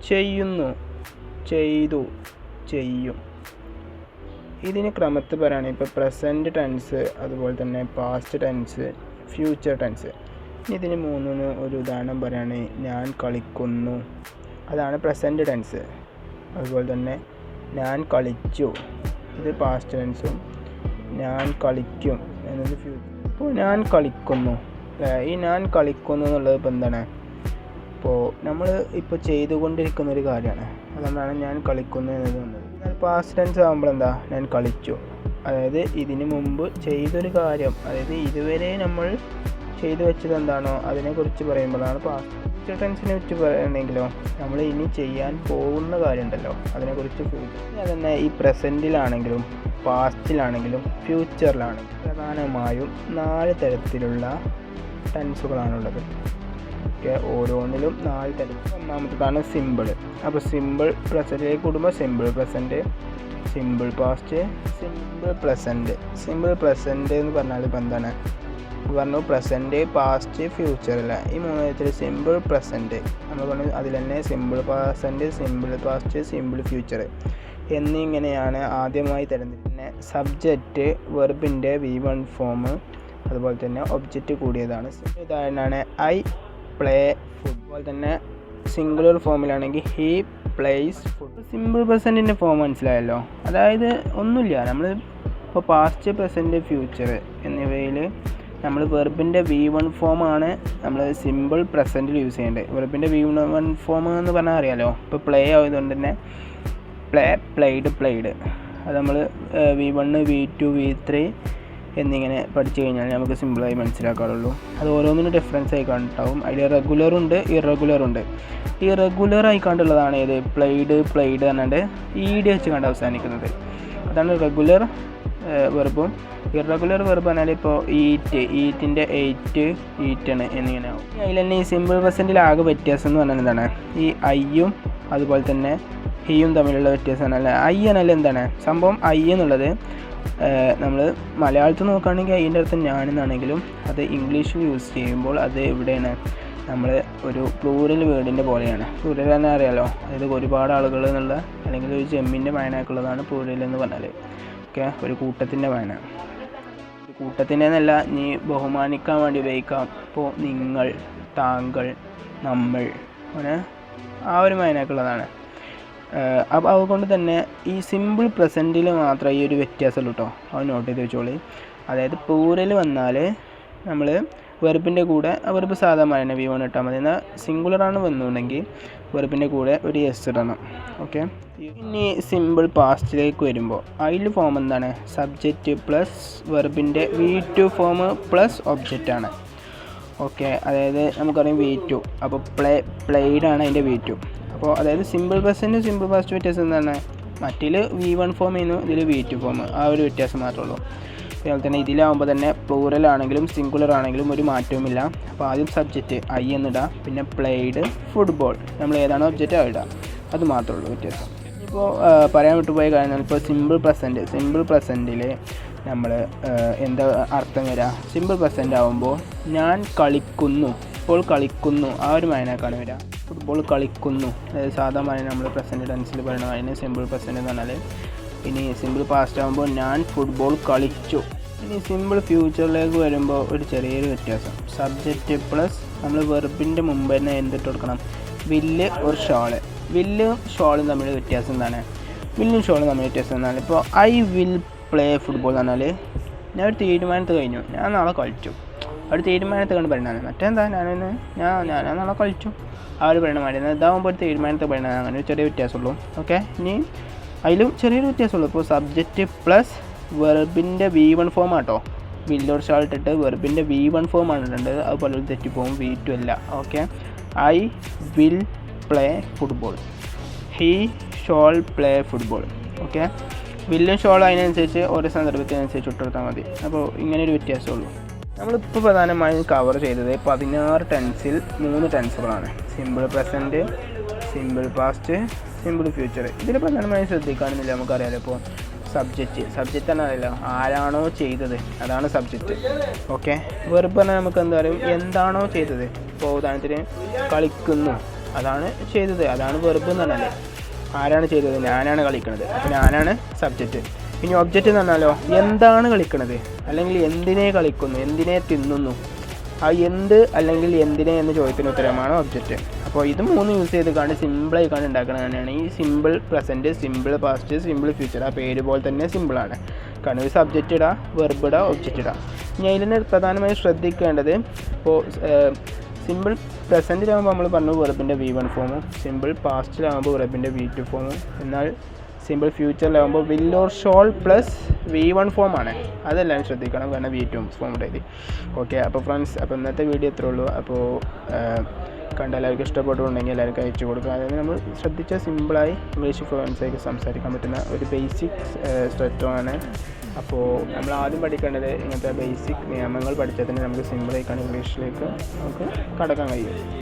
ചെയ്യുന്നു, ചെയ്തു, ചെയ്യും. ഇതിന് ക്രമത്തിൽ പറയുകയാണെങ്കിൽ ഇപ്പോൾ പ്രസൻറ്റ് ടെൻസ്, അതുപോലെ തന്നെ പാസ്റ്റ് ടെൻസ്, ഫ്യൂച്ചർ ടെൻസ്. ഇതിന് മൂന്നിന് ഒരു ഉദാഹരണം പറയുകയാണെങ്കിൽ ഞാൻ കളിക്കുന്നു, അതാണ് പ്രസൻറ്റ് ടെൻസ്. അതുപോലെ തന്നെ ഞാൻ കളിച്ചു, ഇത് പാസ്റ്റ് ടെൻസും. ഞാൻ കളിക്കും എന്നത് ഫ്യൂച്ചർ. ഇപ്പോൾ ഞാൻ കളിക്കുന്നു, ഈ ഞാൻ കളിക്കുന്നു എന്നുള്ളത് ഇപ്പോൾ എന്താണ്? ഇപ്പോൾ നമ്മൾ ഇപ്പോൾ ചെയ്തുകൊണ്ടിരിക്കുന്ന ഒരു കാര്യമാണ്, അതുകൊണ്ടാണ് ഞാൻ കളിക്കുന്നു എന്നത് വന്നത്. എന്നാൽ പാസ്റ്റ് ടെൻസ് ആകുമ്പോൾ എന്താ? ഞാൻ കളിച്ചു, അതായത് ഇതിന് മുമ്പ് ചെയ്തൊരു കാര്യം, അതായത് ഇതുവരെ നമ്മൾ ചെയ്തു വെച്ചത് എന്താണോ അതിനെക്കുറിച്ച് പറയുമ്പോഴാണ് പാസ്റ്റ്. ഫ്യൂച്ചർ ടെൻസിനെ വെച്ച് പറയുകയാണെങ്കിലോ നമ്മൾ ഇനി ചെയ്യാൻ പോകുന്ന കാര്യമുണ്ടല്ലോ അതിനെക്കുറിച്ച് ഫ്യൂച്ചർ. അതുതന്നെ ഈ പ്രസൻറ്റിലാണെങ്കിലും പാസ്റ്റിലാണെങ്കിലും ഫ്യൂച്ചറിലാണെങ്കിലും പ്രധാനമായും 4 തരത്തിലുള്ള ടെൻസുകളാണുള്ളത്. ഓക്കെ, ഓരോന്നിലും 4 തരത്തിൽ. ഒന്നാമത്തേതാണ് സിമ്പിൾ. അപ്പോൾ സിമ്പിൾ പ്രസൻറ്റിലേക്ക് കൂടുമ്പോൾ simple present, simple past, simple present. Simple present എന്ന് പറഞ്ഞാൽ ഇപ്പം എന്താണ് പറഞ്ഞു? പ്രസൻറ്റ്, പാസ്റ്റ്, ഫ്യൂച്ചർ അല്ല, ഈ 3 തരത്തിൽ സിമ്പിൾ പ്രസൻറ്റ് നമ്മൾ പറഞ്ഞു. അതിൽ തന്നെ simple present, simple past, simple future എന്നിങ്ങനെയാണ് ആദ്യമായി തരുന്നത്. പിന്നെ സബ്ജക്റ്റ് വെർബിൻ്റെ V1 ഫോം, അതുപോലെ തന്നെ ഒബ്ജക്റ്റ് കൂടിയതാണ്. ഉദാഹരണമാണ് ഐ പ്ലേ ഫുട്ബോൾ. തന്നെ സിംഗുലർ ഫോമിലാണെങ്കിൽ ഹീ പ്ലേസ് ഫുട്ബോൾ. സിമ്പിൾ പ്രസൻറ്റിൻ്റെ ഫോം മനസ്സിലായല്ലോ. അതായത് ഒന്നുമില്ല, നമ്മൾ ഇപ്പോൾ പാസ്റ്റ്, പ്രസൻറ്റ്, ഫ്യൂച്ചർ എന്നിവയിൽ നമ്മൾ വെർബിൻ്റെ V1 ഫോമാണ് നമ്മൾ സിമ്പിൾ പ്രസൻറ്റിൽ യൂസ് ചെയ്യേണ്ടത്. വെർബിൻ്റെ V1 ഫോം എന്ന് പറഞ്ഞാൽ അറിയാലോ. ഇപ്പോൾ പ്ലേ ആയതുകൊണ്ട് തന്നെ പ്ലേ, പ്ലേഡ്, പ്ലേഡ്. അത് നമ്മൾ V1, V2, V3 എന്നിങ്ങനെ പഠിച്ചു കഴിഞ്ഞാൽ നമുക്ക് സിമ്പിളായി മനസ്സിലാക്കാറുള്ളൂ. അത് ഓരോന്നിനും ഡിഫറൻസ് ആയി കണ്ടാവും. അതിൽ റെഗുലറുണ്ട്, ഇറഗുലറുണ്ട്. ഈ റെഗുലർ ആയി കണ്ടുള്ളതാണ് ഏത്? പ്ലേഡ്, പ്ലേഡ് പറഞ്ഞാണ്ട് ഈഡ് വെച്ച് കണ്ട് അവസാനിക്കുന്നത്, അതാണ് റെഗുലർ വെർബും. ഇറഗുലർ വെർബ് പറഞ്ഞാൽ ഇപ്പോൾ ഈറ്റിൻ്റെ ഈറ്റാണ് എന്നിങ്ങനെ ആവും. അതിൽ തന്നെ ഈ സിമ്പിൾ പ്രസൻറ്റിൽ ആകെ വ്യത്യാസം എന്ന് പറഞ്ഞാൽ എന്താണ്? ഈ ഐയും അതുപോലെ തന്നെ ഹിയും തമ്മിലുള്ള വ്യത്യാസം പറഞ്ഞാൽ ഐ എന്നാൽ എന്താണ് സംഭവം? ഐ എന്നുള്ളത് നമ്മൾ മലയാളത്തിൽ നോക്കുകയാണെങ്കിൽ അതിൻ്റെ അർത്ഥം ഞാനെന്നാണെങ്കിലും അത് ഇംഗ്ലീഷിൽ യൂസ് ചെയ്യുമ്പോൾ അത് എവിടെയാണ്? നമ്മൾ ഒരു പ്ലൂറൽ വേർഡിൻ്റെ പോലെയാണ്. പ്ലൂറൽ തന്നെ അറിയാലോ, അതായത് ഒരുപാട് ആളുകൾ എന്നുള്ള, അല്ലെങ്കിൽ ഒരു ജമ്മിൻ്റെ വായനക്കുള്ളതാണ് പ്ലൂറൽ എന്ന് പറഞ്ഞാൽ. ഓക്കെ, ഒരു കൂട്ടത്തിൻ്റെ വായന. ഒരു കൂട്ടത്തിൻ്റെ എന്നല്ല, നീ ബഹുമാനിക്കാൻ വേണ്ടി ഉപയോഗിക്കാം. ഇപ്പോൾ നിങ്ങൾ, താങ്കൾ, നമ്മൾ, അങ്ങനെ ആ ഒരു വായനക്കുള്ളതാണ്. അപ്പോൾ അതുകൊണ്ട് തന്നെ ഈ സിമ്പിൾ പ്രസൻറ്റിൽ മാത്രമേ ഈ ഒരു വ്യത്യാസമുള്ളൂ കേട്ടോ. അത് നോട്ട് ചെയ്ത് വെച്ചോളി. അതായത് പ്ലൂറൽ വന്നാൽ നമ്മൾ വെർബിൻ്റെ കൂടെ വെർബ് സാധാരണ V1 ഇട്ടാൽ മതി. എന്നാൽ സിംഗുലറാണ് വന്നുണ്ടെങ്കിൽ വെർബിൻ്റെ കൂടെ ഒരു എസ് ഇടണം. ഓക്കെ, ഇനി സിമ്പിൾ പാസ്റ്റിലേക്ക് വരുമ്പോൾ അതിൽ ഫോം എന്താണ്? സബ്ജക്റ്റ് പ്ലസ് വെർബിൻ്റെ V2 ഫോം പ്ലസ് ഒബ്ജക്റ്റാണ്. ഓക്കെ, അതായത് നമുക്കറിയാം V2, അപ്പോൾ പ്ലേഡാണ് അതിൻ്റെ V2. അപ്പോൾ അതായത് സിമ്പിൾ പ്രസൻറ്റ്, സിമ്പിൾ പാസ്റ്റ് വ്യത്യാസം എന്താണ്? മറ്റിൽ V1 ഫോം ചെയ്യുന്നു, ഇതിൽ V2 ഫോം, ആ ഒരു വ്യത്യാസം മാത്രമേ ഉള്ളൂ. അതുപോലെ തന്നെ ഇതിലാകുമ്പോൾ തന്നെ പ്ലൂറൽ ആണെങ്കിലും സിംഗുലർ ആണെങ്കിലും ഒരു മാറ്റവുമില്ല. അപ്പോൾ ആദ്യം സബ്ജക്റ്റ് ഐ എന്നിടുക, പിന്നെ പ്ലേഡ് ഫുട്ബോൾ, നമ്മൾ ഏതാണോ ഒബ്ജക്റ്റ് അത് ഇടുക, അത് മാത്രമേ ഉള്ളൂ വ്യത്യാസം. ഇപ്പോൾ പറയാൻ വിട്ടുപോയ കാര്യം, ഇപ്പോൾ സിമ്പിൾ പ്രസൻറ്റിൽ നമ്മൾ എന്താ അർത്ഥം വരിക? സിമ്പിൾ പ്രസൻറ്റ് ആകുമ്പോൾ ഞാൻ കളിക്കുന്നു, ഇപ്പോൾ കളിക്കുന്നു, ആ ഒരു വായനക്കാണ് വരിക. ഫുട്ബോൾ കളിക്കുന്നു, അതായത് സാധാരണ നമ്മൾ പ്രസൻറ്റ് ടെൻസിൽ പറയുന്ന അതിന് സിമ്പിൾ പ്രസൻറ്റ് എന്ന് പറഞ്ഞാൽ. ഇനി സിമ്പിൾ പാസ്റ്റ് ആകുമ്പോൾ ഞാൻ ഫുട്ബോൾ കളിച്ചു. ഇനി സിമ്പിൾ ഫ്യൂച്ചറിലേക്ക് വരുമ്പോൾ ഒരു ചെറിയൊരു വ്യത്യാസം. സബ്ജക്റ്റ് പ്ലസ് നമ്മൾ വെർബിൻ്റെ മുമ്പ് തന്നെ എന്തിട്ട് കൊടുക്കണം? വില്ല് ഒരു ഷോള്. വില്ലും ഷോളും തമ്മിൽ വ്യത്യാസം എന്താണ്? വില്ലും ഷോളും തമ്മിൽ വ്യത്യാസം എന്താണ്? ഇപ്പോൾ ഐ വിൽ പ്ലേ ഫുട്ബോൾ എന്ന് പറഞ്ഞാൽ ഞാൻ ഒരു തീരുമാനത്ത് കഴിഞ്ഞു, ഞാൻ നാളെ കളിച്ചു. ഒരു തീരുമാനത്തെ കണ്ട് പറയുന്നതാണ്. മറ്റെന്താ ഞാൻ നാളെ കളിച്ചു, ആ ഒരു പരിണാമം. ഇതാകുമ്പോൾ ഒരു തീരുമാനത്തെ പരിണാമം, അങ്ങനെ ഒരു ചെറിയ വ്യത്യാസമുള്ളൂ. ഓക്കെ, ഇനി അതിലും ചെറിയൊരു വ്യത്യാസമുള്ളൂ. ഇപ്പോൾ സബ്ജക്റ്റ് പ്ലസ് വെർബിൻ്റെ V1 ഫോം ആട്ടോ. വില്ലോട് ഷാൾ ഇട്ടിട്ട് വെർബിൻ്റെ V1 ഫോമാണ് ഇടേണ്ടത്, അത് പലരും തെറ്റിപ്പോകും, V2 അല്ല. Okay, I will play football, he shawl play football. Okay, വില്ലും ഷോളും അതിനനുസരിച്ച് ഓരോ സന്ദർഭത്തിനനുസരിച്ച് ഇട്ടെടുത്താൽ മതി. അപ്പോൾ ഇങ്ങനെയൊരു വ്യത്യാസമുള്ളൂ. നമ്മളിപ്പോൾ പ്രധാനമായും കവർ ചെയ്തത് 16 ടെൻസിൽ 3 ടെൻസുകളാണ്. Simple present, simple past, simple future. ഇതിൽ പ്രധാനമായും ശ്രദ്ധിക്കുകയാണെന്നില്ല, നമുക്കറിയാലോ. ഇപ്പോൾ സബ്ജക്റ്റ് തന്നെ അറിയില്ല, ആരാണോ ചെയ്തത് അതാണ് സബ്ജക്റ്റ്. ഓക്കെ, വെർബ് പറഞ്ഞാൽ നമുക്ക് എന്താ പറയുക? എന്താണോ ചെയ്തത്. ഇപ്പോൾ ഉദാഹരണത്തിന് കളിക്കുന്നു, അതാണ് ചെയ്തത്, അതാണ് വെർബ് എന്ന് പറഞ്ഞാൽ. ആരാണ് ചെയ്തത്? ഞാനാണ് കളിക്കുന്നത്. അപ്പോൾ ഞാനാണ് സബ്ജക്റ്റ്. ഇനി ഒബ്ജക്റ്റ് എന്ന് പറഞ്ഞാലോ എന്താണ് കളിക്കുന്നത്, അല്ലെങ്കിൽ എന്തിനെ കളിക്കുന്നു, എന്തിനെ തിന്നുന്നു. ആ എന്ത് അല്ലെങ്കിൽ എന്തിനെ എന്ന ചോദ്യത്തിന് ഉത്തരമാണ് ഒബ്ജക്റ്റ്. അപ്പോൾ ഇത് 3 യൂസ് ചെയ്ത് സിമ്പിളായി ഉണ്ടാക്കുന്നത് തന്നെയാണ് ഈ simple present, simple past, simple future. ആ പേര് പോലെ തന്നെ സിമ്പിളാണ്. കാരണം ഒരു സബ്ജക്റ്റ് ഇടാം, വെർബ് ഇടാം, ഒബ്ജക്റ്റ് ഇടാം. ഇനി അതിൽ നിന്ന് പ്രധാനമായും ശ്രദ്ധിക്കേണ്ടത്, ഇപ്പോൾ സിമ്പിൾ പ്രസൻറ്റിലാകുമ്പോൾ നമ്മൾ പറഞ്ഞു വെർബിൻ്റെ V1 ഫോമും, സിമ്പിൾ പാസ്റ്റിലാകുമ്പോൾ വെർബിൻ്റെ V2 ഫോമും, എന്നാൽ സിമ്പിൾ ഫ്യൂച്ചറിലാകുമ്പോൾ will or shall plus V1 ഫോമാണ്. അതെല്ലാം ശ്രദ്ധിക്കണം, കാരണം V2 ഫോം ഉണ്ടായി. ഓക്കെ, അപ്പോൾ ഫ്രണ്ട്സ്, അപ്പോൾ ഇന്നത്തെ വീഡിയോ ഇത്രേ ഉള്ളൂ. അപ്പോൾ കണ്ട എല്ലാവർക്കും ഇഷ്ടപ്പെട്ടുണ്ടെങ്കിൽ എല്ലാവർക്കും അയച്ചു കൊടുക്കുക. അതായത് നമ്മൾ ശ്രദ്ധിച്ച സിമ്പിളായി ഇംഗ്ലീഷ് ഫ്ലുവൻസായി സംസാരിക്കാൻ പറ്റുന്ന ഒരു ബേസിക് സ്ട്രക്ചറാണ്. അപ്പോൾ നമ്മൾ ആദ്യം പഠിക്കേണ്ടത് ഇങ്ങനത്തെ ബേസിക് നിയമങ്ങൾ പഠിച്ചാൽ തന്നെ നമുക്ക് സിമ്പിളായിക്കാണ് ഇംഗ്ലീഷിലേക്ക് നമുക്ക് കടക്കാൻ കഴിയും.